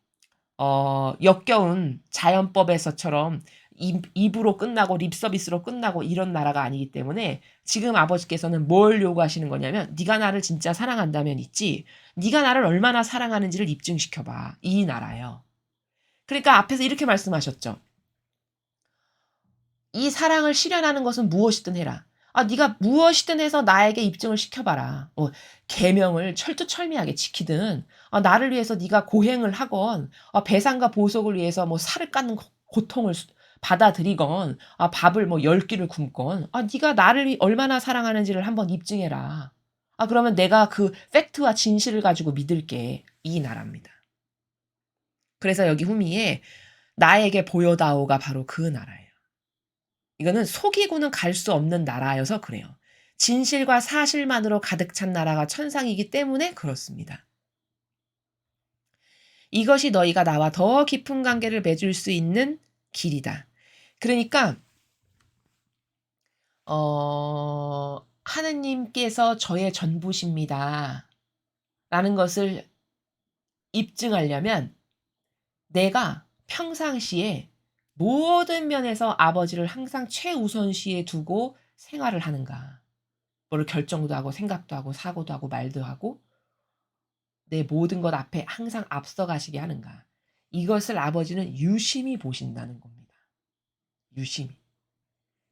역겨운 자연법에서처럼 입으로 끝나고 립서비스로 끝나고 이런 나라가 아니기 때문에 지금 아버지께서는 뭘 요구하시는 거냐면 네가 나를 진짜 사랑한다면 있지 네가 나를 얼마나 사랑하는지를 입증시켜봐. 이 나라예요. 그러니까 앞에서 이렇게 말씀하셨죠. 이 사랑을 실현하는 것은 무엇이든 해라. 네가 무엇이든 해서 나에게 입증을 시켜봐라. 계명을 철두철미하게 지키든 나를 위해서 네가 고행을 하건 배상과 보석을 위해서 뭐 살을 깎는 고통을 받아들이건 밥을 뭐 10끼를 굶건 네가 나를 얼마나 사랑하는지를 한번 입증해라. 그러면 내가 그 팩트와 진실을 가지고 믿을게. 이 나라입니다. 그래서 여기 후미에 나에게 보여다오가 바로 그 나라예요. 이거는 속이고는 갈 수 없는 나라여서 그래요. 진실과 사실만으로 가득 찬 나라가 천상이기 때문에 그렇습니다. 이것이 너희가 나와 더 깊은 관계를 맺을 수 있는 길이다. 그러니까 하느님께서 저의 전부십니다. 라는 것을 입증하려면 내가 평상시에 모든 면에서 아버지를 항상 최우선시에 두고 생활을 하는가. 뭐를 결정도 하고 생각도 하고 사고도 하고 말도 하고 내 모든 것 앞에 항상 앞서가시게 하는가. 이것을 아버지는 유심히 보신다는 겁니다. 유심히.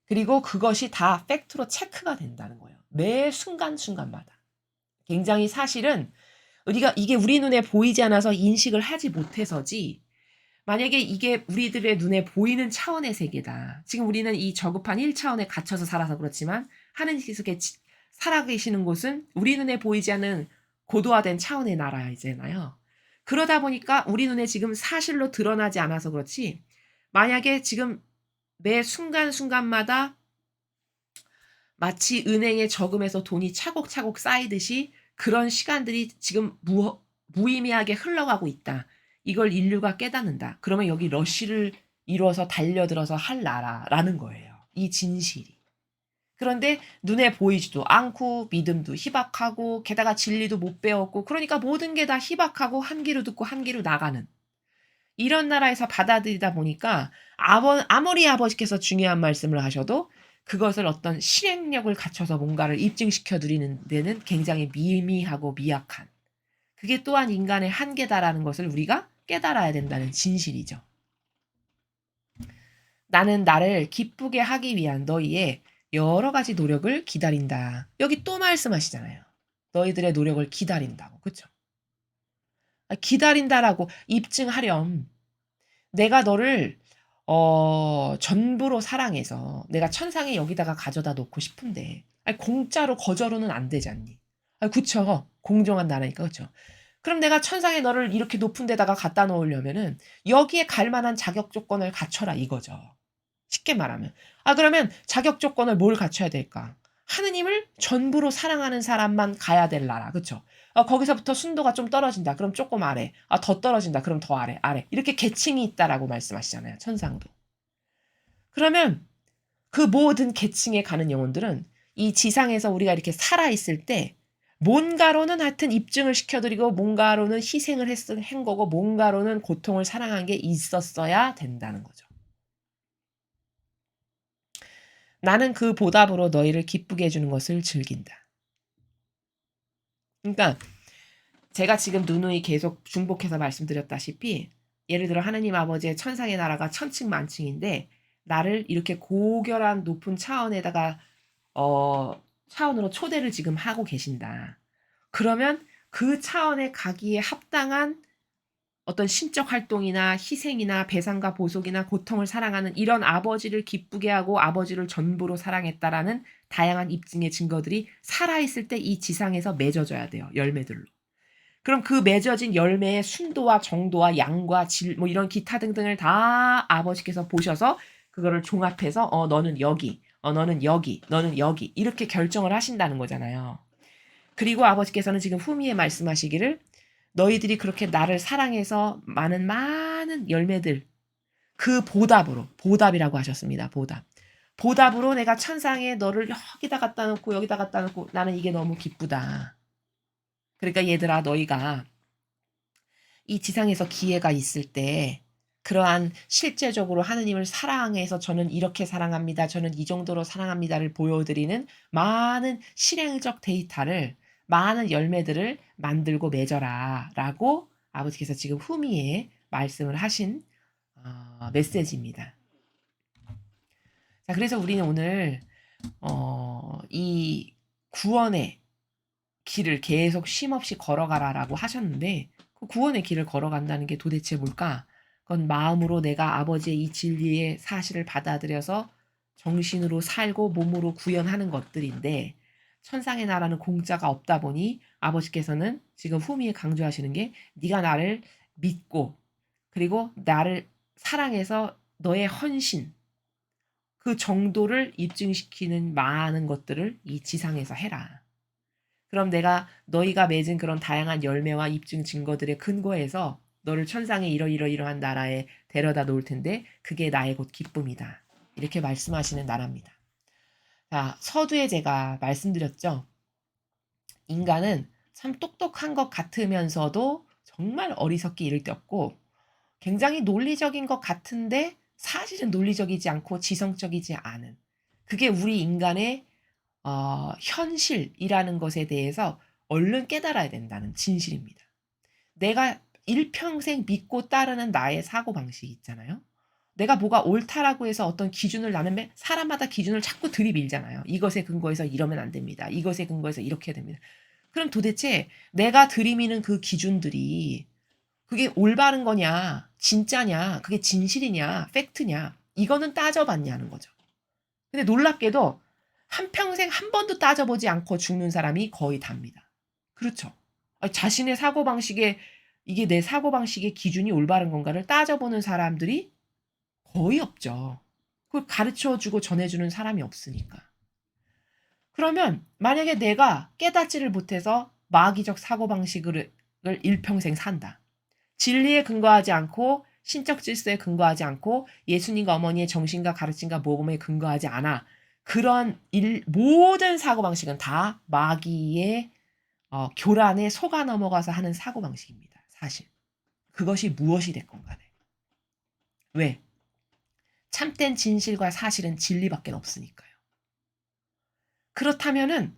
그리고 그것이 다 팩트로 체크가 된다는 거예요. 매 순간순간마다. 굉장히 사실은 우리가 이게 우리 눈에 보이지 않아서 인식을 하지 못해서지 만약에 이게 우리들의 눈에 보이는 차원의 세계다. 지금 우리는 이 저급한 1차원에 갇혀서 살아서 그렇지만 하느님께서 살아계시는 곳은 우리 눈에 보이지 않는 고도화된 차원의 나라이잖아요. 그러다 보니까 우리 눈에 지금 사실로 드러나지 않아서 그렇지 만약에 지금 매 순간순간마다 마치 은행에 저금해서 돈이 차곡차곡 쌓이듯이 그런 시간들이 지금 무의미하게 흘러가고 있다. 이걸 인류가 깨닫는다. 그러면 여기 러쉬를 이루어서 달려들어서 할 나라라는 거예요. 이 진실이. 그런데 눈에 보이지도 않고 믿음도 희박하고 게다가 진리도 못 배웠고 그러니까 모든 게 다 희박하고 한 귀로 듣고 한 귀로 나가는 이런 나라에서 받아들이다 보니까 아무리 아버지께서 중요한 말씀을 하셔도 그것을 어떤 실행력을 갖춰서 뭔가를 입증시켜 드리는 데는 굉장히 미미하고 미약한 그게 또한 인간의 한계다라는 것을 우리가 깨달아야 된다는 진실이죠. 나는 나를 기쁘게 하기 위한 너희의 여러 가지 노력을 기다린다. 여기 또 말씀하시잖아요. 너희들의 노력을 기다린다고. 그렇죠? 기다린다라고 입증하렴. 내가 너를 전부로 사랑해서 내가 천상에 여기다가 가져다 놓고 싶은데 공짜로 거저로는 안 되지 않니? 그쵸. 공정한 나라니까 그쵸. 그럼 내가 천상에 너를 이렇게 높은 데다가 갖다 놓으려면은 여기에 갈 만한 자격 조건을 갖춰라 이거죠. 쉽게 말하면. 그러면 자격 조건을 뭘 갖춰야 될까? 하느님을 전부로 사랑하는 사람만 가야 될 나라. 그쵸? 거기서부터 순도가 좀 떨어진다. 그럼 조금 아래. 더 떨어진다. 그럼 더 아래. 아래. 이렇게 계층이 있다라고 말씀하시잖아요. 천상도. 그러면 그 모든 계층에 가는 영혼들은 이 지상에서 우리가 이렇게 살아있을 때 뭔가로는 하여튼 입증을 시켜드리고 뭔가로는 희생을 한 거고 뭔가로는 고통을 사랑한 게 있었어야 된다는 거죠. 나는 그 보답으로 너희를 기쁘게 해주는 것을 즐긴다. 그러니까 제가 지금 누누이 계속 중복해서 말씀드렸다시피 예를 들어 하느님 아버지의 천상의 나라가 천층만층인데 나를 이렇게 고결한 높은 차원에다가 차원으로 초대를 지금 하고 계신다. 그러면 그 차원에 가기에 합당한 어떤 신적 활동이나 희생이나 배상과 보속이나 고통을 사랑하는 이런 아버지를 기쁘게 하고 아버지를 전부로 사랑했다라는 다양한 입증의 증거들이 살아있을 때 이 지상에서 맺어져야 돼요. 열매들로. 그럼 그 맺어진 열매의 순도와 정도와 양과 질 뭐 이런 기타 등등을 다 아버지께서 보셔서 그거를 종합해서 너는 여기, 너는 여기, 너는 여기 이렇게 결정을 하신다는 거잖아요. 그리고 아버지께서는 지금 후미에 말씀하시기를 너희들이 그렇게 나를 사랑해서 많은 열매들 그 보답이라고 하셨습니다. 보답으로 내가 천상에 너를 여기다 갖다 놓고 여기다 갖다 놓고 나는 이게 너무 기쁘다. 그러니까 얘들아 너희가 이 지상에서 기회가 있을 때 그러한 실제적으로 하느님을 사랑해서 저는 이렇게 사랑합니다. 저는 이 정도로 사랑합니다를 보여드리는 많은 실행적 데이터를 많은 열매들을 만들고 맺어라 라고 아버지께서 지금 후미에 말씀을 하신 메시지입니다. 자, 그래서 우리는 오늘 이 구원의 길을 계속 쉼없이 걸어가라라고 하셨는데 그 구원의 길을 걸어간다는 게 도대체 뭘까? 그건 마음으로 내가 아버지의 이 진리의 사실을 받아들여서 정신으로 살고 몸으로 구현하는 것들인데 천상의 나라는 공짜가 없다 보니 아버지께서는 지금 후미에 강조하시는 게 네가 나를 믿고 그리고 나를 사랑해서 너의 헌신 그 정도를 입증시키는 많은 것들을 이 지상에서 해라. 그럼 내가 너희가 맺은 그런 다양한 열매와 입증 증거들의 근거에서 너를 천상의 이러이러이러한 나라에 데려다 놓을 텐데 그게 나의 곧 기쁨이다. 이렇게 말씀하시는 나라입니다. 자, 서두에 제가 말씀드렸죠. 인간은 참 똑똑한 것 같으면서도 정말 어리석기 이를 데 없고 굉장히 논리적인 것 같은데 사실은 논리적이지 않고 지성적이지 않은 그게 우리 인간의 현실이라는 것에 대해서 얼른 깨달아야 된다는 진실입니다. 내가 일평생 믿고 따르는 나의 사고방식이 있잖아요. 내가 뭐가 옳다라고 해서 어떤 기준을 나는 사람마다 기준을 자꾸 들이밀잖아요. 이것에 근거해서 이러면 안 됩니다. 이것에 근거해서 이렇게 됩니다. 그럼 도대체 내가 들이미는 그 기준들이 그게 올바른 거냐, 진짜냐, 그게 진실이냐, 팩트냐, 이거는 따져봤냐는 거죠. 근데 놀랍게도 한평생 한 번도 따져보지 않고 죽는 사람이 거의 답니다. 그렇죠. 자신의 사고방식에 이게 내 사고방식의 기준이 올바른 건가를 따져보는 사람들이 거의 없죠. 그걸 가르쳐주고 전해주는 사람이 없으니까. 그러면 만약에 내가 깨닫지를 못해서 마귀적 사고방식을 일평생 산다. 진리에 근거하지 않고 신적 질서에 근거하지 않고 예수님과 어머니의 정신과 가르침과 모범에 근거하지 않아. 그런 모든 사고방식은 다 마귀의 교란에 속아 넘어가서 하는 사고방식입니다. 사실. 그것이 무엇이 됐건 간에. 왜? 참된 진실과 사실은 진리밖에 없으니까요. 그렇다면은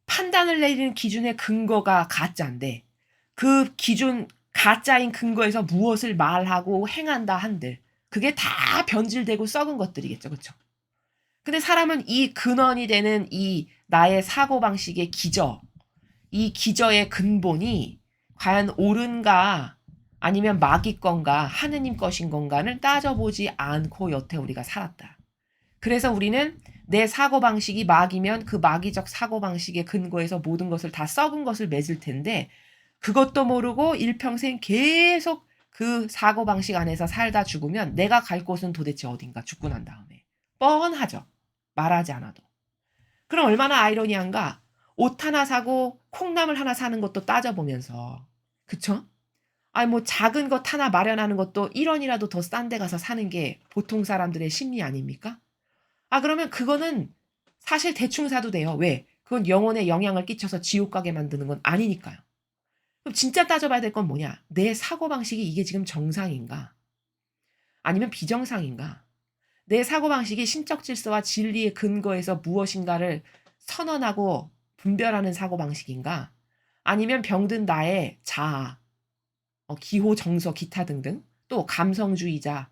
판단을 내리는 기준의 근거가 가짜인데 그 기준 가짜인 근거에서 무엇을 말하고 행한다 한들 그게 다 변질되고 썩은 것들이겠죠. 그렇죠? 근데 사람은 이 근원이 되는 이 나의 사고방식의 기저 이 기저의 근본이 과연 옳은가 아니면 마귀 건가 하느님 것인 건가를 따져보지 않고 여태 우리가 살았다. 그래서 우리는 내 사고방식이 마귀면 그 마귀적 사고방식의 근거에서 모든 것을 다 썩은 것을 맺을 텐데 그것도 모르고 일평생 계속 그 사고방식 안에서 살다 죽으면 내가 갈 곳은 도대체 어딘가 죽고 난 다음에. 뻔하죠. 말하지 않아도. 그럼 얼마나 아이러니한가. 옷 하나 사고 콩나물 하나 사는 것도 따져보면서. 그쵸? 아니 뭐 작은 것 하나 마련하는 것도 1원이라도 더 싼 데 가서 사는 게 보통 사람들의 심리 아닙니까? 그러면 그거는 사실 대충 사도 돼요. 왜? 그건 영혼에 영향을 끼쳐서 지옥 가게 만드는 건 아니니까요. 그럼 진짜 따져봐야 될 건 뭐냐? 내 사고방식이 이게 지금 정상인가? 아니면 비정상인가? 내 사고방식이 신적 질서와 진리의 근거에서 무엇인가를 선언하고 분별하는 사고방식인가? 아니면 병든 나의 자아, 기호, 정서, 기타 등등 또 감성주의자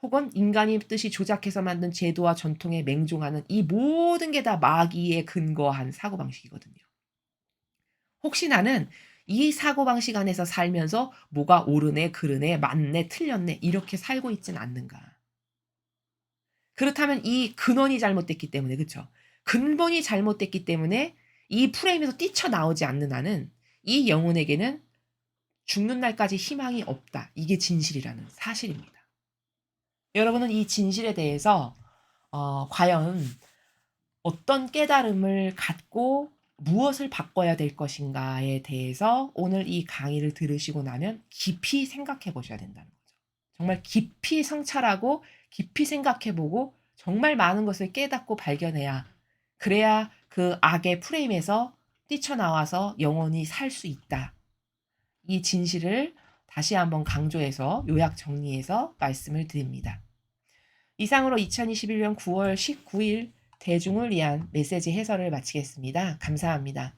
혹은 인간이 뜻이 조작해서 만든 제도와 전통에 맹종하는 이 모든 게 다 마귀에 근거한 사고방식이거든요. 혹시 나는 이 사고방식 안에서 살면서 뭐가 옳으네, 그르네, 맞네, 틀렸네 이렇게 살고 있진 않는가. 그렇다면 이 근원이 잘못됐기 때문에 그쵸? 근본이 잘못됐기 때문에 이 프레임에서 뛰쳐나오지 않는 한은 이 영혼에게는 죽는 날까지 희망이 없다. 이게 진실이라는 사실입니다. 여러분은 이 진실에 대해서 과연 어떤 깨달음을 갖고 무엇을 바꿔야 될 것인가에 대해서 오늘 이 강의를 들으시고 나면 깊이 생각해 보셔야 된다는 거죠. 정말 깊이 성찰하고 깊이 생각해 보고 정말 많은 것을 깨닫고 발견해야 그래야 그 악의 프레임에서 뛰쳐나와서 영원히 살 수 있다. 이 진실을 다시 한번 강조해서 요약 정리해서 말씀을 드립니다. 이상으로 2021년 9월 19일 대중을 위한 메시지 해설을 마치겠습니다. 감사합니다.